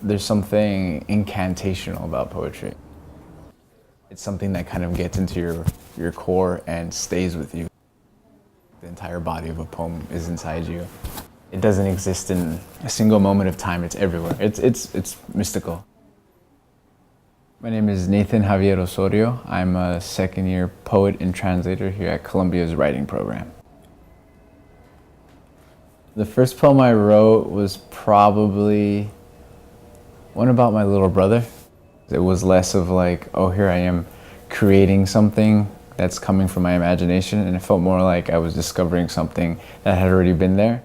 There's something incantational about poetry. It's something that kind of gets into your core and stays with you. The entire body of a poem is inside you. It doesn't exist in a single moment of time, it's everywhere. It's mystical. My name is Nathan Javier Osorio. I'm a second-year poet and translator here at Columbia's writing program. The first poem I wrote was probably one about my little brother. It was less of like, oh, here I am creating something that's coming from my imagination, and it felt more like I was discovering something that had already been there.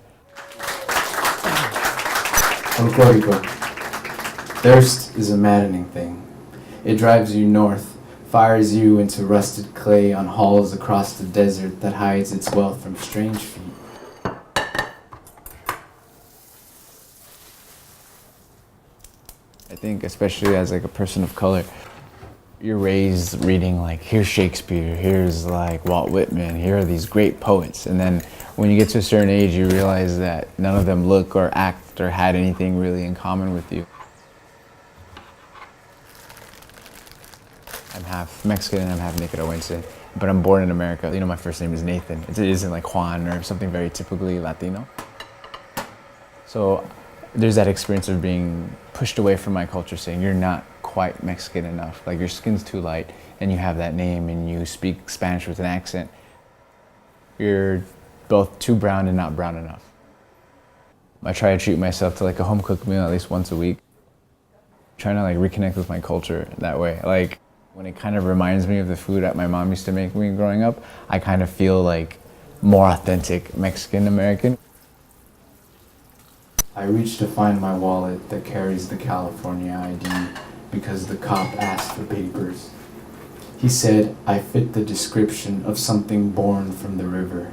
Folklorico. Thirst is a maddening thing. It drives you north, fires you into rusted clay on halls across the desert that hides its wealth from strange feet. I think especially as like a person of color, you're raised reading like, here's Shakespeare, here's like Walt Whitman, here are these great poets. And then when you get to a certain age, you realize that none of them look or act or had anything really in common with you. I'm half Mexican and I'm half Nicaraguense, but I'm born in America. You know, my first name is Nathan. It isn't like Juan or something very typically Latino. So there's that experience of being pushed away from my culture, saying you're not quite Mexican enough, like your skin's too light and you have that name and you speak Spanish with an accent. You're both too brown and not brown enough. I try to treat myself to like a home cooked meal at least once a week. Trying to like reconnect with my culture that way. Like when it kind of reminds me of the food that my mom used to make me growing up, I kind of feel like more authentic Mexican American. I reach to find my wallet that carries the California ID because the cop asked for papers. He said I fit the description of something born from the river.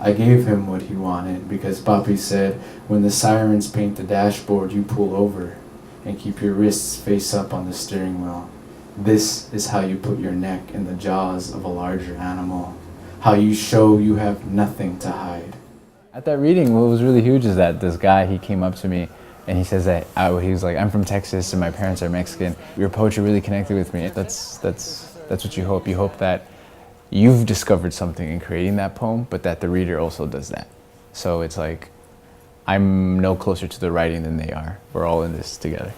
I gave him what he wanted because Papi said when the sirens paint the dashboard, you pull over and keep your wrists face up on the steering wheel. This is how you put your neck in the jaws of a larger animal, how you show you have nothing to hide. At that reading, what was really huge is that this guy, he came up to me and he says that, he was like, I'm from Texas and my parents are Mexican. Your poetry really connected with me. That's what you hope. You hope that you've discovered something in creating that poem, but that the reader also does that. So it's like, I'm no closer to the writing than they are. We're all in this together.